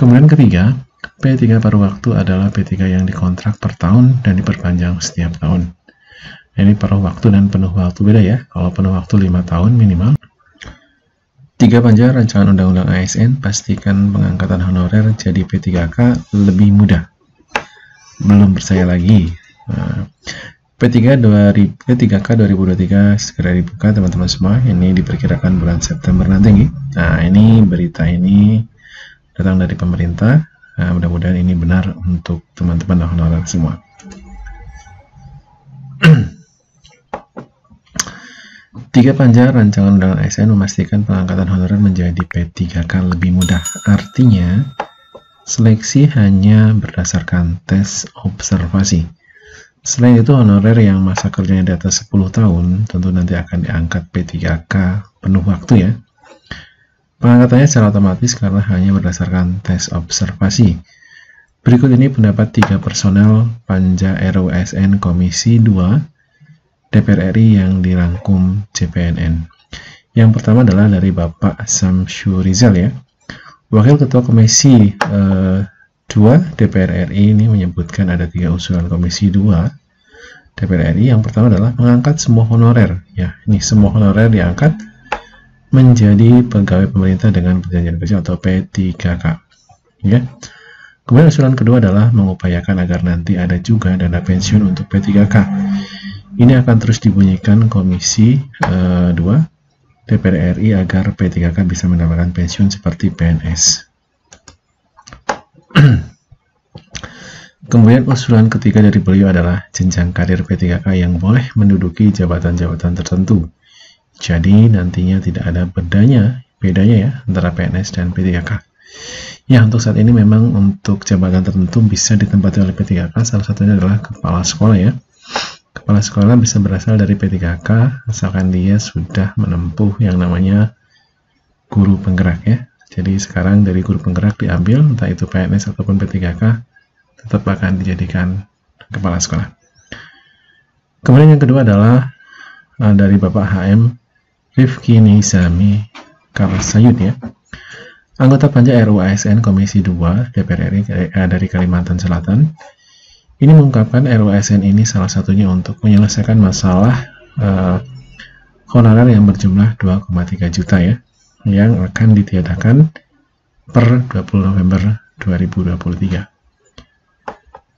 Kemudian ketiga, P3 paruh waktu adalah P3 yang dikontrak per tahun dan diperpanjang setiap tahun. Ini paruh waktu dan penuh waktu beda ya. Kalau penuh waktu 5 tahun minimal. 3 panja rancangan undang-undang ASN pastikan pengangkatan honorer jadi P3K lebih mudah. Belum percaya lagi. P3K 2023 segera dibuka teman-teman semua. Ini diperkirakan bulan September nanti. Nah, ini berita ini datang dari pemerintah. Nah, mudah-mudahan ini benar untuk teman-teman honorer semua. Tiga panja rancangan undang-undang ASN memastikan pengangkatan honorer menjadi P3K lebih mudah. Artinya, seleksi hanya berdasarkan tes observasi. Selain itu, honorer yang masa kerjanya di atas 10 tahun tentu nanti akan diangkat P3K penuh waktu ya. Pengangkatannya secara otomatis karena hanya berdasarkan tes observasi. Berikut ini pendapat 3 personel panja RUU-ASN Komisi 2 DPR RI yang dirangkum CPNN. Yang pertama adalah dari Bapak Samsyurizal ya. Wakil Ketua Komisi 2 DPR RI ini menyebutkan ada 3 usulan Komisi 2 DPR RI. Yang pertama adalah mengangkat semua honorer ya. Ini semua honorer diangkat menjadi pegawai pemerintah dengan perjanjian kerja atau P3K ya. Kemudian usulan kedua adalah mengupayakan agar nanti ada juga dana pensiun untuk P3K. Ini akan terus dibunyikan Komisi 2 DPR RI agar P3K bisa mendapatkan pensiun seperti PNS. Kemudian usulan ketiga dari beliau adalah jenjang karir P3K yang boleh menduduki jabatan-jabatan tertentu. Jadi nantinya tidak ada bedanya ya antara PNS dan P3K. Ya, untuk saat ini memang untuk jabatan tertentu bisa ditempati oleh P3K, salah satunya adalah kepala sekolah ya. Kepala sekolah bisa berasal dari P3K asalkan dia sudah menempuh yang namanya guru penggerak ya. Jadi sekarang dari guru penggerak diambil, entah itu PNS ataupun P3K, tetap akan dijadikan kepala sekolah. Kemudian yang kedua adalah dari Bapak HM Rifki Nizami Karsayud ya. Anggota panja RUU-ASN Komisi 2 DPR RI dari Kalimantan Selatan. Ini mengungkapkan RUU-ASN ini salah satunya untuk menyelesaikan masalah honorer yang berjumlah 2,3 juta ya, yang akan ditiadakan per 20 November 2023.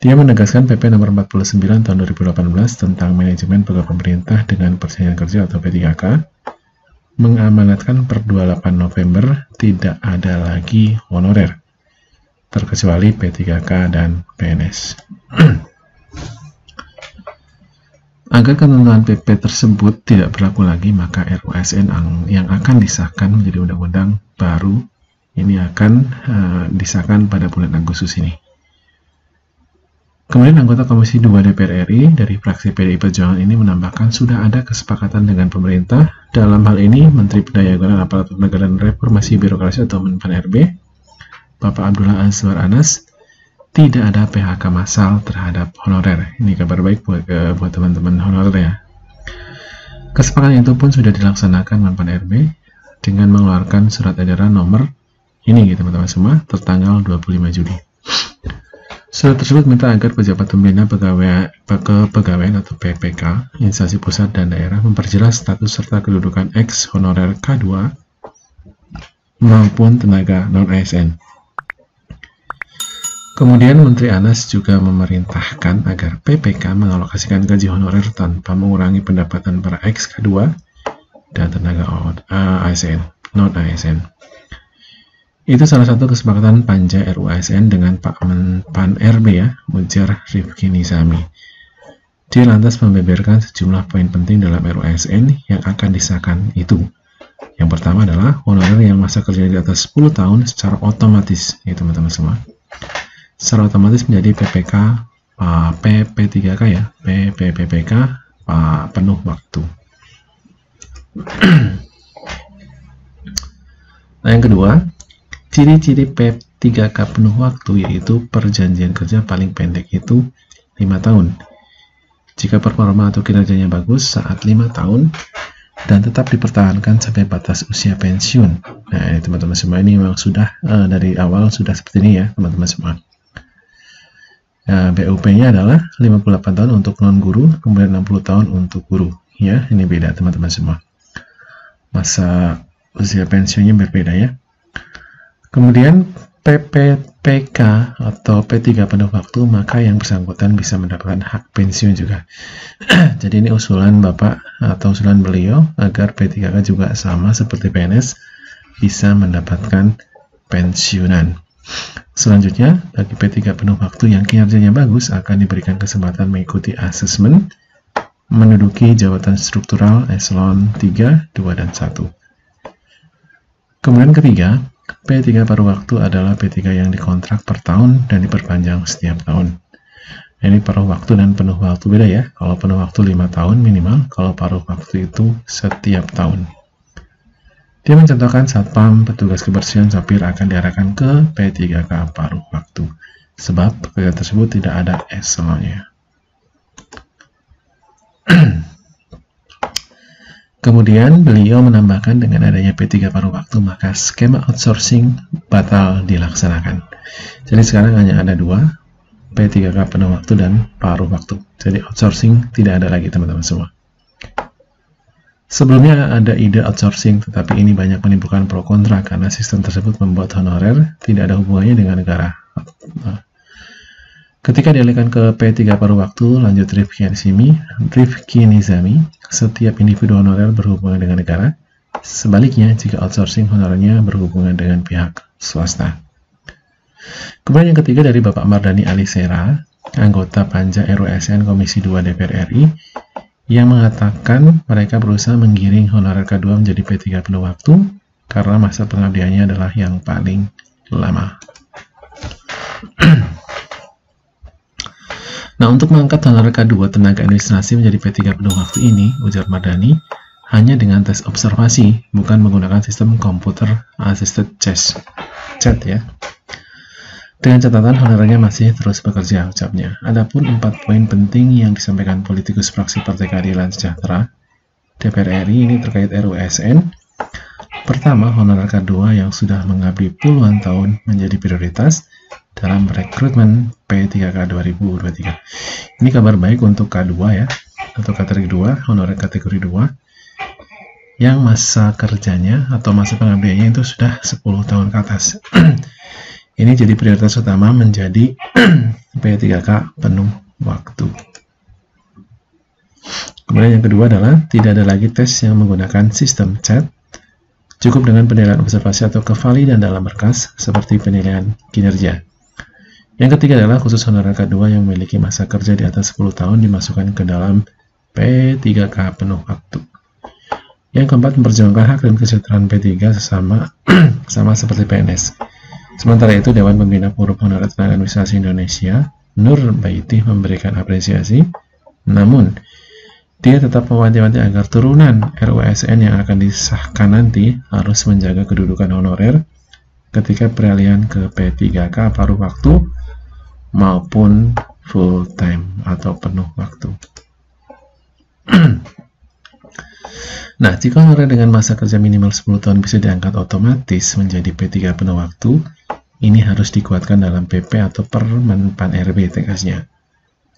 Dia menegaskan PP nomor 49 tahun 2018 tentang manajemen pegawai pemerintah dengan perjanjian kerja atau P3K mengamanatkan per 28 November tidak ada lagi honorer terkecuali P3K dan PNS. Agar ketentuan PP tersebut tidak berlaku lagi, maka RUU-ASN yang akan disahkan menjadi undang-undang baru ini akan disahkan pada bulan Agustus ini. Kemudian anggota Komisi 2 DPR RI dari fraksi PDI Perjuangan ini menambahkan sudah ada kesepakatan dengan pemerintah. Dalam hal ini, Menteri Pendayagunaan Aparatur Negara dan Reformasi Birokrasi atau Menpan RB, Bapak Abdullah Azwar Anas, tidak ada PHK massal terhadap honorer. Ini kabar baik buat teman-teman honorer ya. Kesepakatan itu pun sudah dilaksanakan Menpan RB dengan mengeluarkan surat edaran nomor ini gitu teman-teman semua tertanggal 25 Juli. Surat tersebut minta agar pejabat pembina kepegawaian atau PPK, instansi pusat dan daerah memperjelas status serta kedudukan ex honorer K2 maupun tenaga non-ASN. Kemudian Menteri Anas juga memerintahkan agar PPK mengalokasikan gaji honorer tanpa mengurangi pendapatan para ex K2 dan tenaga ASN, non-ASN. Itu salah satu kesepakatan panja RUU-ASN dengan Pak Menpan RB ya, ujar Rifki Nizami. Dia lantas membeberkan sejumlah poin penting dalam RUU-ASN yang akan disahkan itu. Yang pertama adalah honorer yang masa kerja di atas 10 tahun secara otomatis, ya teman-teman semua. Secara otomatis menjadi PPK, P3K ya, PPK penuh waktu. Nah, yang kedua, ciri-ciri P3K penuh waktu yaitu perjanjian kerja paling pendek itu 5 tahun. Jika performa atau kinerjanya bagus saat 5 tahun, dan tetap dipertahankan sampai batas usia pensiun. Nah, ini teman-teman semua, ini memang sudah dari awal sudah seperti ini ya teman-teman semua. Nah, BUP-nya adalah 58 tahun untuk non-guru, kemudian 60 tahun untuk guru. Ya, ini beda teman-teman semua. Masa usia pensiunnya berbeda ya. Kemudian PPPK atau P3 penuh waktu, maka yang bersangkutan bisa mendapatkan hak pensiun juga. Jadi ini usulan Bapak atau usulan beliau agar P3K juga sama seperti PNS bisa mendapatkan pensiunan. Selanjutnya, bagi P3 penuh waktu yang kinerjanya bagus akan diberikan kesempatan mengikuti asesmen menduduki jabatan struktural eselon 3, 2, dan 1. Kemudian ketiga, P3 paruh waktu adalah P3 yang dikontrak per tahun dan diperpanjang setiap tahun. Ini paruh waktu dan penuh waktu beda ya. Kalau penuh waktu 5 tahun minimal, kalau paruh waktu itu setiap tahun. Dia mencontohkan satpam, petugas kebersihan, sopir akan diarahkan ke P3K paruh waktu. Sebab pekerjaan tersebut tidak ada eselonnya. Kemudian beliau menambahkan dengan adanya P3 paruh waktu maka skema outsourcing batal dilaksanakan. Jadi sekarang hanya ada dua, P3K penuh waktu dan paruh waktu. Jadi outsourcing tidak ada lagi teman-teman semua. Sebelumnya ada ide outsourcing, tetapi ini banyak menimbulkan pro kontra karena sistem tersebut membuat honorer tidak ada hubungannya dengan negara. Ketika dialihkan ke P3 paruh waktu, lanjut Rifki Nizami, setiap individu honorer berhubungan dengan negara. Sebaliknya, jika outsourcing honorernya berhubungan dengan pihak swasta. Kemudian yang ketiga dari Bapak Mardani Alisera, anggota Panja RUSN Komisi 2 DPR RI, yang mengatakan mereka berusaha menggiring honorer K2 menjadi P3 penuh waktu karena masa pengabdiannya adalah yang paling lama. Nah, untuk mengangkat honorer K2 tenaga administrasi menjadi P3 penuh waktu ini, ujar Mardani, hanya dengan tes observasi, bukan menggunakan sistem computer assisted chat ya. Dengan catatan honorernya masih terus bekerja, ucapnya. Adapun 4 poin penting yang disampaikan politikus fraksi Partai Keadilan Sejahtera DPR RI ini terkait RUSN. Pertama, honorer K2 yang sudah mengabdi puluhan tahun menjadi prioritas dalam rekrutmen P3K 2023. Ini kabar baik untuk K2 ya, untuk kategori 2, honorer kategori 2 yang masa kerjanya atau masa pengabdiannya itu sudah 10 tahun ke atas. Ini jadi prioritas utama menjadi P3K penuh waktu. Kemudian yang kedua adalah tidak ada lagi tes yang menggunakan sistem chat. Cukup dengan penilaian observasi atau kevalidan dalam berkas seperti penilaian kinerja. Yang ketiga adalah khusus honorer K2 yang memiliki masa kerja di atas 10 tahun dimasukkan ke dalam P3K penuh waktu. Yang keempat, memperjuangkan hak dan kesejahteraan P3 sama seperti PNS. Sementara itu, Dewan Pembina Forum Honorer Tenaga Administrasi Indonesia, Nur Baiti, memberikan apresiasi, namun dia tetap mewanti-wanti agar turunan RUSN yang akan disahkan nanti harus menjaga kedudukan honorer ketika peralihan ke P3K paruh waktu maupun full time atau penuh waktu. Nah, jika honorer dengan masa kerja minimal 10 tahun bisa diangkat otomatis menjadi P3 penuh waktu, ini harus dikuatkan dalam PP atau Permen Pan RB tegasnya.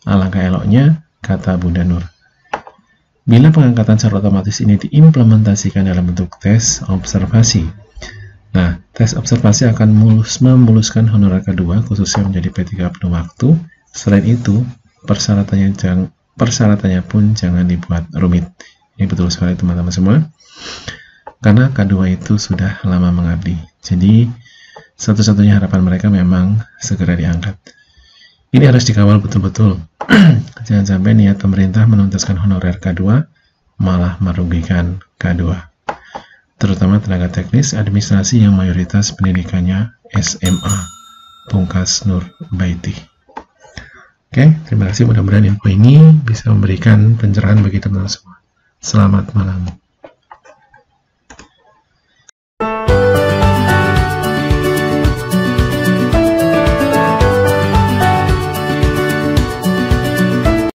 Alangkah eloknya, kata Bunda Nur, bila pengangkatan secara otomatis ini diimplementasikan dalam bentuk tes observasi. Nah, tes observasi akan memuluskan honorer K2 khususnya menjadi P3 penuh waktu. Selain itu, persyaratannya pun jangan dibuat rumit. Ini betul sekali teman-teman semua. Karena K2 itu sudah lama mengabdi. Jadi, satu-satunya harapan mereka memang segera diangkat. Ini harus dikawal betul-betul. Jangan sampai niat pemerintah menuntaskan honorer K2 malah merugikan K2. Terutama tenaga teknis administrasi yang mayoritas pendidikannya SMA. Pungkas Nur Baiti. Oke, terima kasih. Mudah-mudahan info ini bisa memberikan pencerahan bagi teman-teman semua. Selamat malam.